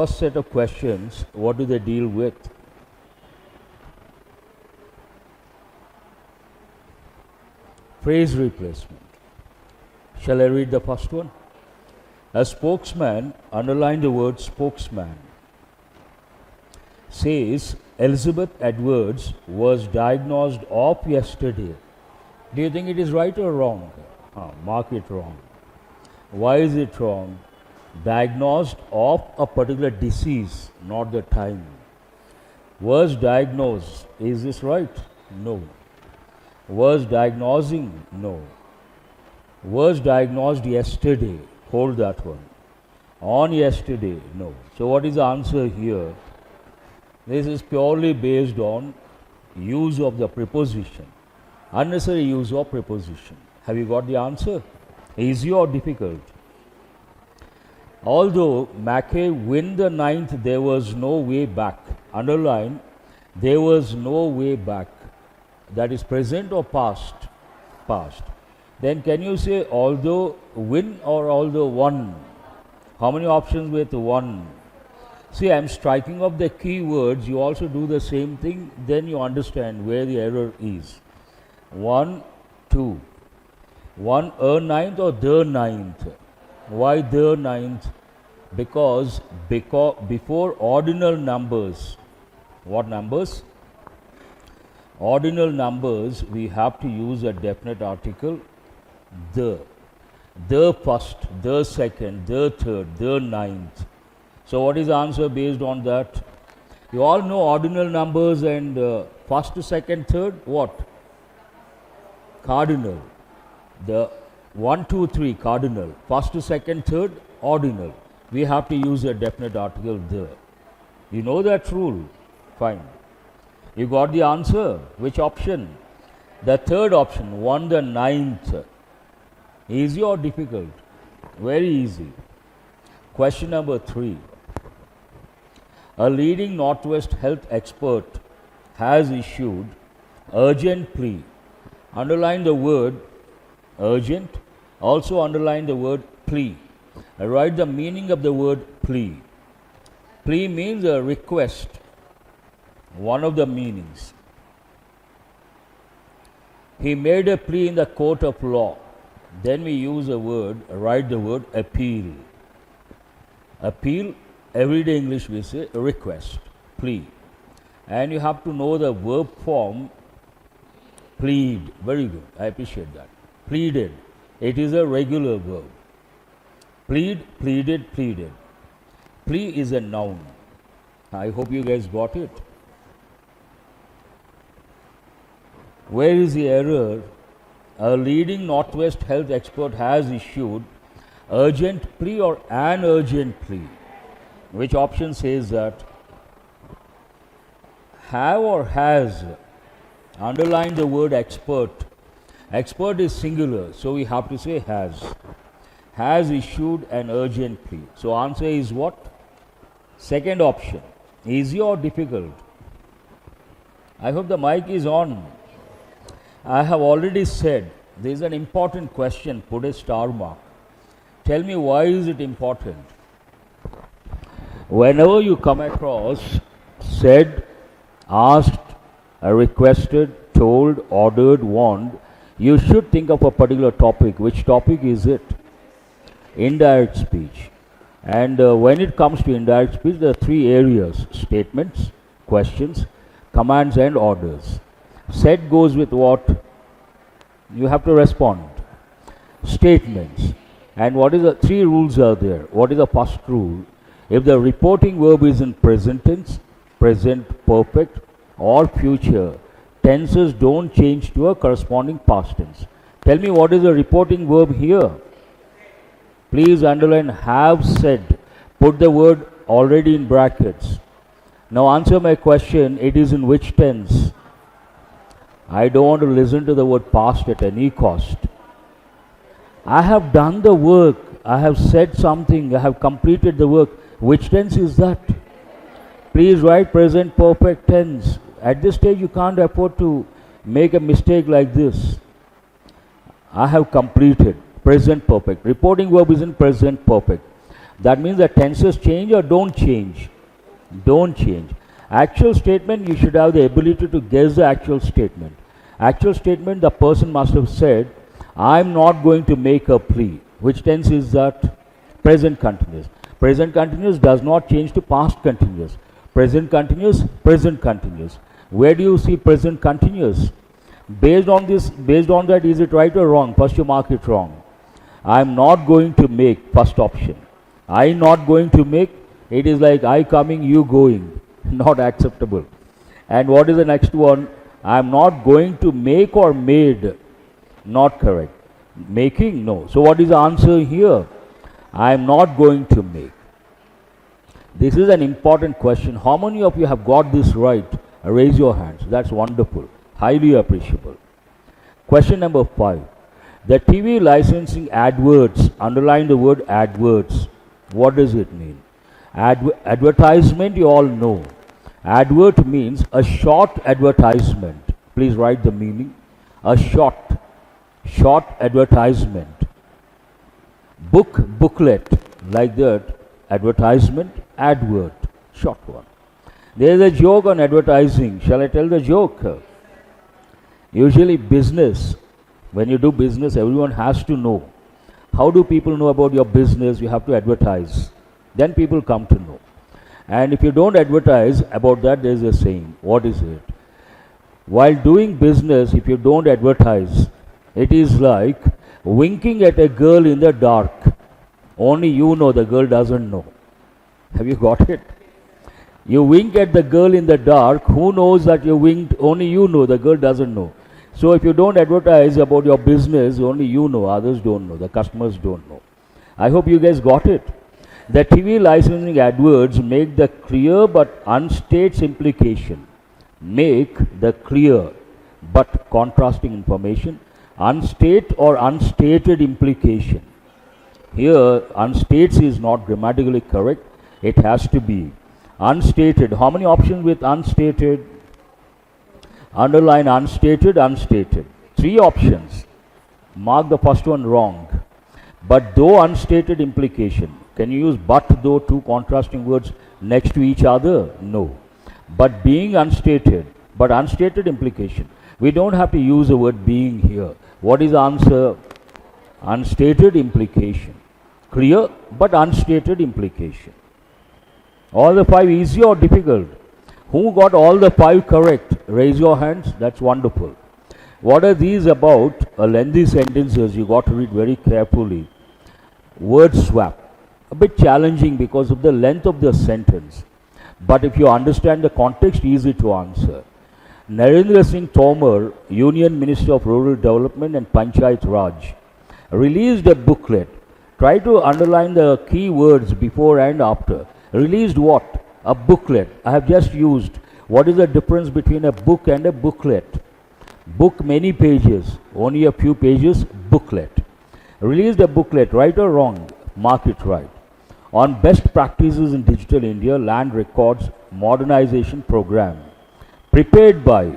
First set of questions, what do they deal with? Phrase replacement. Shall I read the first one? A spokesman, underline the word spokesman, says Elizabeth Edwards was diagnosed of yesterday. Do you think it is right or wrong? Mark it wrong. Why is it wrong? Diagnosed of a particular disease, not the time. Was diagnosed. Is this right? No. Was diagnosing? No. Was diagnosed yesterday. Hold that one. On yesterday? No. So what is the answer here? This is purely based on use of the preposition. Unnecessary use of preposition. Have you got the answer? Easy or difficult? Although Mackay win the ninth, there was no way back. Underline, there was no way back. That is present or past? Past. Then can you say although win or although won? How many options with one? See, I am striking up the key words. You also do the same thing. Then you understand where the error is. 1, 2. 1 a ninth or the ninth? Why the ninth? Because before ordinal numbers, what numbers? Ordinal numbers, we have to use a definite article, the. The first, the second, the third, the ninth. So what is the answer based on that? You all know ordinal numbers and first, second, third, what? Cardinal. The 1, 2, 3, cardinal. First, second, third, ordinal. We have to use a definite article, the. You know that rule? Fine. You got the answer. Which option? The third option, 1 the ninth. Easy or difficult? Very easy. Question number 3. A leading Northwest health expert has issued urgent plea. Underline the word urgent. Also underline the word plea. Write the meaning of the word plea. Plea means a request. One of the meanings. He made a plea in the court of law. Then we use a word, write the word appeal. Appeal, everyday English we say request, plea. And you have to know the verb form plead. Very good, I appreciate that. Pleaded, it is a regular verb. Plead, pleaded, pleaded. Plea is a noun. I hope you guys got it. Where is the error? A leading Northwest health expert has issued urgent plea or an urgent plea. Which option says that? Have or has? Underline the word expert. Expert is singular, so we have to say has. Has issued an urgent plea. So answer is what? Second option. Easy or difficult? I hope the mic is on. I have already said there is an important question, put a star mark. Tell me why is it important? Whenever you come across said, asked, requested, told, ordered, warned, you should think of a particular topic. Which topic is it? Indirect speech. And when it comes to indirect speech, there are 3 areas: statements, questions, commands and orders. Said goes with what? You have to respond. Statements. And what is the 3 rules are there? What is the first rule? If the reporting verb is in present tense, present perfect or future, tenses don't change to a corresponding past tense. Tell me what is the reporting verb here? Please underline have said. Put the word already in brackets. Now answer my question, it is in which tense? I don't want to listen to the word past at any cost. I have done the work. I have said something. I have completed the work. Which tense is that? Please write present perfect tense. At this stage, you can't afford to make a mistake like this. I have completed. Present perfect. Reporting verb is in present perfect. That means that tenses change or don't change? Don't change. Actual statement, you should have the ability to guess the actual statement. Actual statement, the person must have said, I'm not going to make a plea. Which tense is that? Present continuous. Present continuous does not change to past continuous. Present continuous, present continuous. Where do you see present continuous? Based on that, is it right or wrong? First you mark it wrong. I'm not going to make, first option. I not going to make, it is like I coming, you going. Not acceptable. And what is the next one? I'm not going to make or made. Not correct. Making? No. So what is the answer here? I'm not going to make. This is an important question. How many of you have got this right? Raise your hands. That's wonderful. Highly appreciable. Question number 5. The TV licensing AdWords, underline the word AdWords. What does it mean? Advertisement, you all know. Advert means a short advertisement. Please write the meaning. A short advertisement. Booklet, like that. Advertisement, advert, short one. There is a joke on advertising. Shall I tell the joke? Usually business, when you do business, everyone has to know. How do people know about your business? You have to advertise. Then people come to know. And if you don't advertise about that, there is a saying. What is it? While doing business, if you don't advertise, it is like winking at a girl in the dark. Only you know, the girl doesn't know. Have you got it? You wink at the girl in the dark. Who knows that you winked? Only you know, the girl doesn't know. So if you don't advertise about your business, only you know, others don't know, the customers don't know. I hope you guys got it. The TV licensing AdWords make the clear but unstates implication. Make the clear but contrasting information. Unstate or unstated implication. Here, unstates is not grammatically correct. It has to be unstated. How many options with unstated? Underline unstated, unstated. 3 options. Mark the first one wrong. But though unstated implication. Can you use but though, 2 contrasting words next to each other? No. But being unstated, but unstated implication. We don't have to use the word being here. What is the answer? Unstated implication. Clear but unstated implication. All the 5 easy or difficult? Who got all the 5 correct? Raise your hands. That's wonderful. What are these about? A lengthy sentences. You got to read very carefully. Word swap. A bit challenging because of the length of the sentence. But if you understand the context, easy to answer. Narendra Singh Tomar, Union Minister of Rural Development and Panchayat Raj, released a booklet. Try to underline the key words before and after. Released what? A booklet. I have just used. What is the difference between a book and a booklet? Book many pages, only a few pages, booklet. Released a booklet, right or wrong? Mark it right. On best practices in digital India, land records modernization program. Prepared by,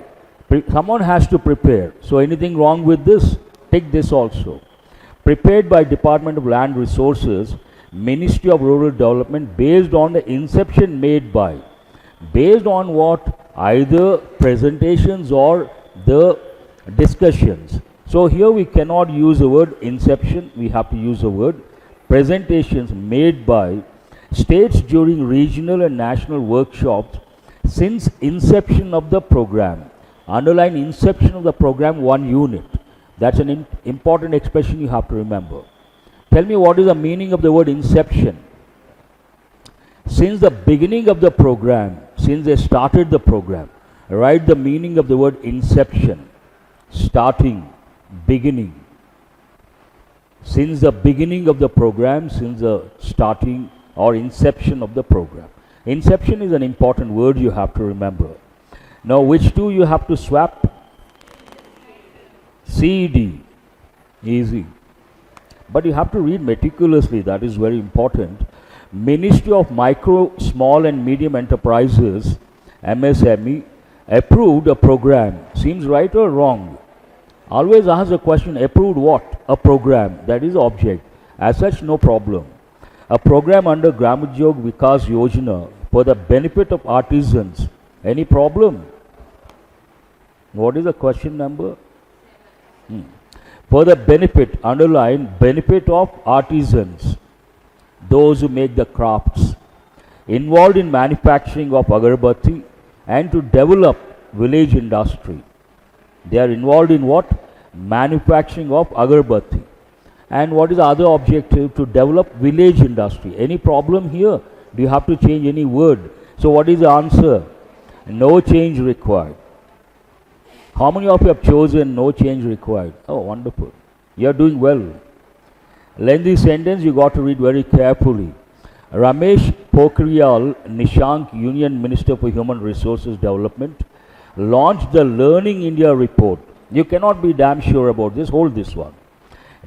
someone has to prepare. So anything wrong with this? Take this also. Prepared by Department of Land Resources, Ministry of Rural Development, based on the inception made by. Based on what? Either presentations or the discussions. So here we cannot use the word inception, we have to use the word presentations made by states during regional and national workshops since inception of the program. Underline inception of the program, 1 unit. That's an important expression you have to remember. Tell me what is the meaning of the word inception. Since the beginning of the program, since they started the program, write the meaning of the word inception. Starting, beginning. Since the beginning of the program, since the starting or inception of the program. Inception is an important word you have to remember. Now which 2 you have to swap? CD. Easy. But you have to read meticulously, that is very important. Ministry of Micro, Small and Medium Enterprises, MSME, approved a program. Seems right or wrong? Always ask the question, approved what? A program. That is object. As such, no problem. A program under Gramodyog Vikas Yojana for the benefit of artisans. Any problem? What is the question number? For the benefit, underline benefit of artisans, those who make the crafts, involved in manufacturing of agarbatti and to develop village industry. They are involved in what? Manufacturing of agarbatti. And what is the other objective? To develop village industry. Any problem here? Do you have to change any word? So what is the answer? No change required. How many of you have chosen no change required? Oh, wonderful. You are doing well. Lengthy sentence, you got to read very carefully. Ramesh Pokhriyal Nishank, Union Minister for Human Resources Development, launched the Learning India report. You cannot be damn sure about this. Hold this one.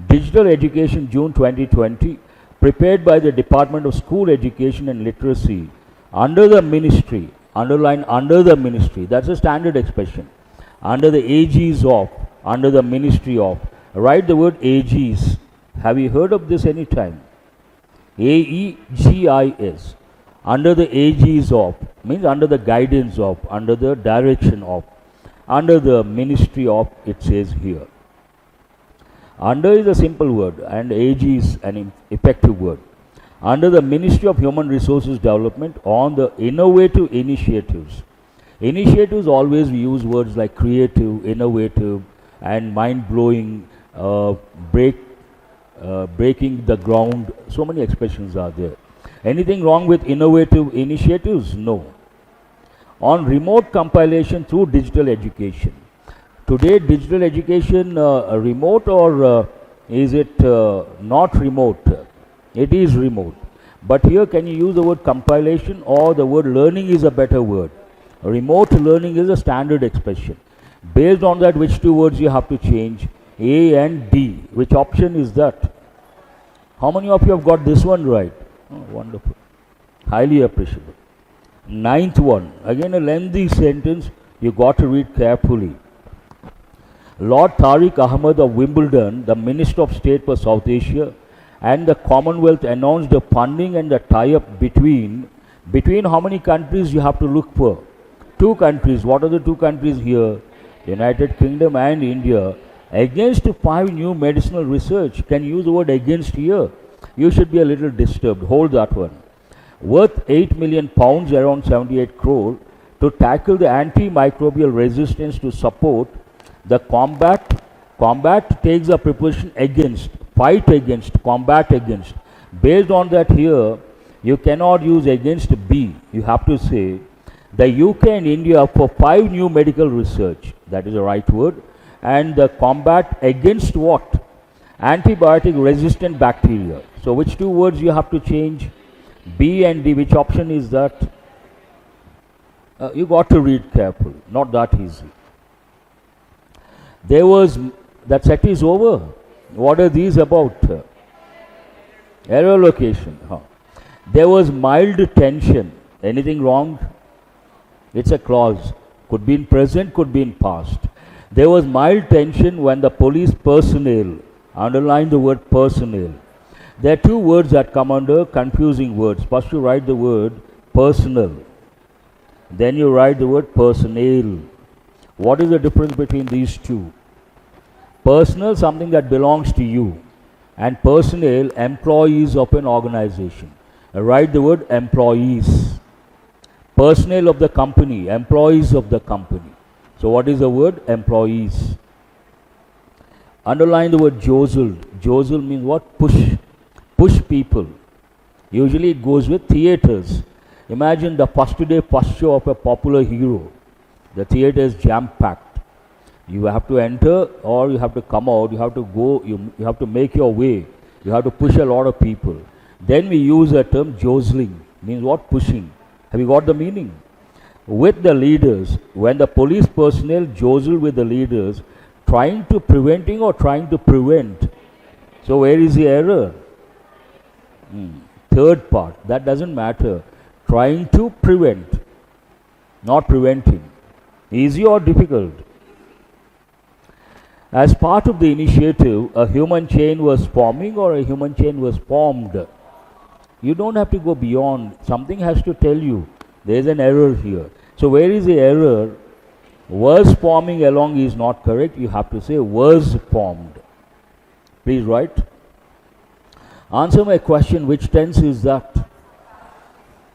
Digital Education, June 2020, prepared by the Department of School Education and Literacy under the ministry, underline under the ministry, that's a standard expression, under the aegis of, under the ministry of. Write the word aegis. Have you heard of this any time? AEGIS. Under the aegis of means under the guidance of, under the direction of, under the ministry of, it says here. Under is a simple word and aegis an effective word. Under the Ministry of Human Resources Development on the innovative initiatives. Initiatives, always we use words like creative, innovative and mind-blowing, breaking the ground. So many expressions are there. Anything wrong with innovative initiatives? No. On remote compilation through digital education. Today digital education remote or is it not remote? It is remote. But here can you use the word compilation or the word learning is a better word? Remote learning is a standard expression. Based on that, which two words you have to change? A and D. Which option is that? How many of you have got this one right? Oh, wonderful. Highly appreciable. Ninth one. Again a lengthy sentence. You got to read carefully. Lord Tariq Ahmad of Wimbledon, the Minister of State for South Asia, and the Commonwealth announced the funding and the tie-up between how many countries you have to look for? Two countries. What are the two countries here? United Kingdom and India. Against 5 new medicinal research. Can you use the word against here? You should be a little disturbed. Hold that one. Worth 8 million pounds, around 78 crore, to tackle the antimicrobial resistance to support the combat takes a preposition against, fight against, combat against. Based on that here, you cannot use against be. You have to say the UK and India for 5 new medical research. That is the right word. And the combat against what? Antibiotic resistant bacteria. So which two words you have to change? B and D. Which option is that? You got to read carefully. Not that easy. There was, that set is over. What are these about? Error location. There was mild tension. Anything wrong? It's a clause. Could be in present, could be in past. There was mild tension when the police personnel, underline the word personnel. There are two words that come under confusing words. First you write the word personal. Then you write the word personnel. What is the difference between these two? Personal, something that belongs to you, and personnel, employees of an organization. Write the word employees. Personnel of the company, employees of the company. So what is the word? Employees. Underline the word jostled. Jostle means what? Push. Push people. Usually it goes with theatres. Imagine the first day, first show of a popular hero. The theatre is jam-packed. You have to enter or you have to come out, you have to go, you have to make your way. You have to push a lot of people. Then we use the term jostling. Means what? Pushing. Have you got the meaning? With the leaders, when the police personnel jostle with the leaders, trying to preventing or trying to prevent. So where is the error? Third part. That doesn't matter. Trying to prevent, not preventing. Easy or difficult? As part of the initiative, a human chain was forming or a human chain was formed. You don't have to go beyond. Something has to tell you there is an error here. So where is the error? Was forming along is not correct. You have to say was formed. Please write. Answer my question. Which tense is that?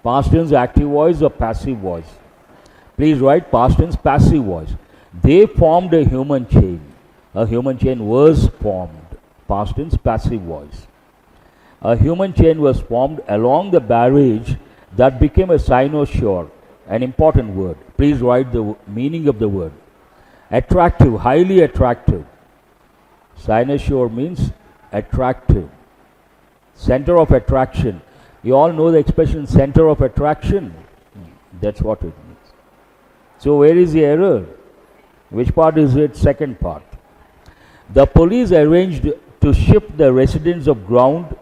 Past tense active voice or passive voice? Please write past tense passive voice. They formed a human chain. A human chain was formed. Past tense passive voice. A human chain was formed along the barrage that became a cynosure, an important word. Please write the meaning of the word. Attractive, highly attractive. Cynosure means attractive. Center of attraction. You all know the expression center of attraction. That's what it means. So where is the error? Which part is it? Second part. The police arranged to shift the residents of ground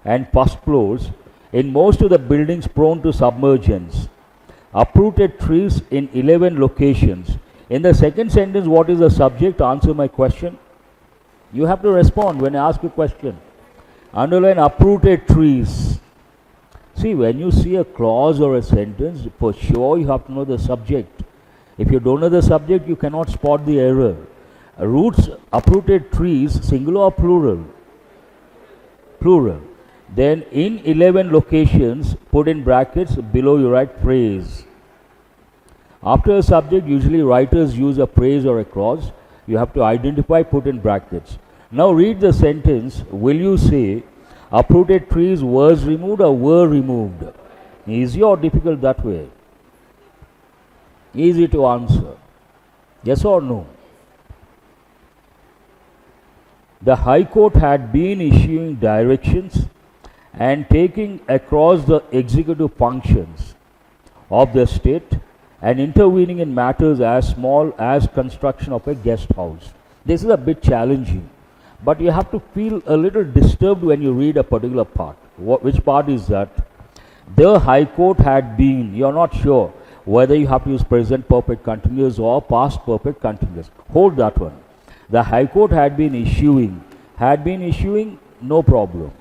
and first floors in most of the buildings prone to submergence. Uprooted trees in 11 locations. In the second sentence, what is the subject? Answer my question. You have to respond when I ask a question. Underline uprooted trees. See, when you see a clause or a sentence, for sure you have to know the subject. If you don't know the subject, you cannot spot the error. Roots, uprooted trees, singular or plural? Plural. Then in 11 locations, put in brackets, below you write praise. After a subject, usually writers use a praise or a clause. You have to identify, put in brackets. Now read the sentence. Will you say uprooted trees was removed or were removed? Easy or difficult that way? Easy to answer. Yes or no? The High Court had been issuing directions and taking across the executive functions of the state and intervening in matters as small as construction of a guest house. This is a bit challenging, but you have to feel a little disturbed when you read a particular part. Which part is that? The High Court had been, you are not sure whether you have to use present perfect continuous or past perfect continuous. Hold that one. The High Court had been issuing, no problem.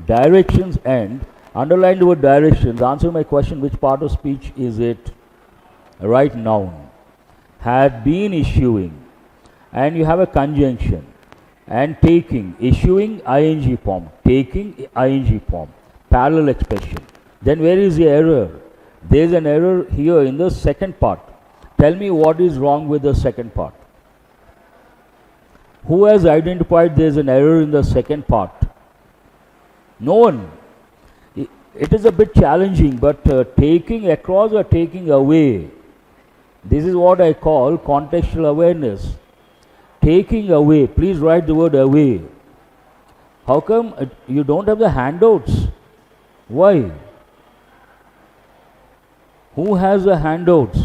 Directions and, underline the word directions. Answer my question, which part of speech is it? Right noun. Had been issuing, and you have a conjunction. And taking, issuing ing form, taking ing form, parallel expression. Then where is the error? There is an error here in the second part. Tell me what is wrong with the second part. Who has identified there is an error in the second part? No one. It is a bit challenging, but taking across or taking away, this is what I call contextual awareness. Taking away, please write the word away. How come you don't have the handouts? Why? Who has the handouts?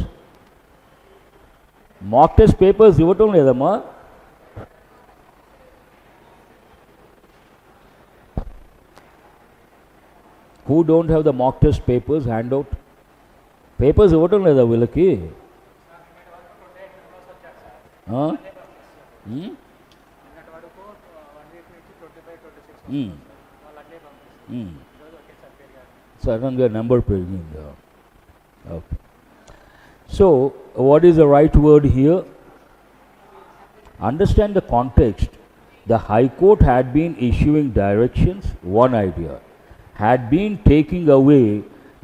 Mock test papers, ఇవ్వటం లేదమ్మా. Who don't have the mock test papers, handout? Papers ఇవ్వటం లేదా వీళ్ళకి? సడన్గా number పెరిగింది. Okay. So, what is the right word here? Understand the context. The High Court had been issuing directions, one idea. Had been taking away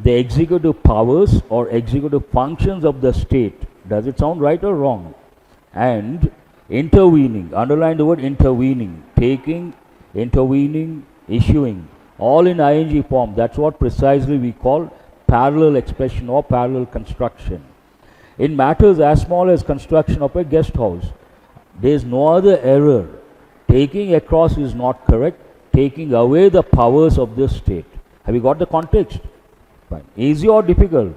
the executive powers or executive functions of the state. Does it sound right or wrong? And intervening, underline the word intervening, taking, intervening, issuing, all in ing form. That's what precisely we call parallel expression or parallel construction. In matters as small as construction of a guest house, there is no other error. Taking across is not correct. Taking away the powers of the state. Have you got the context? Fine. Easy or difficult?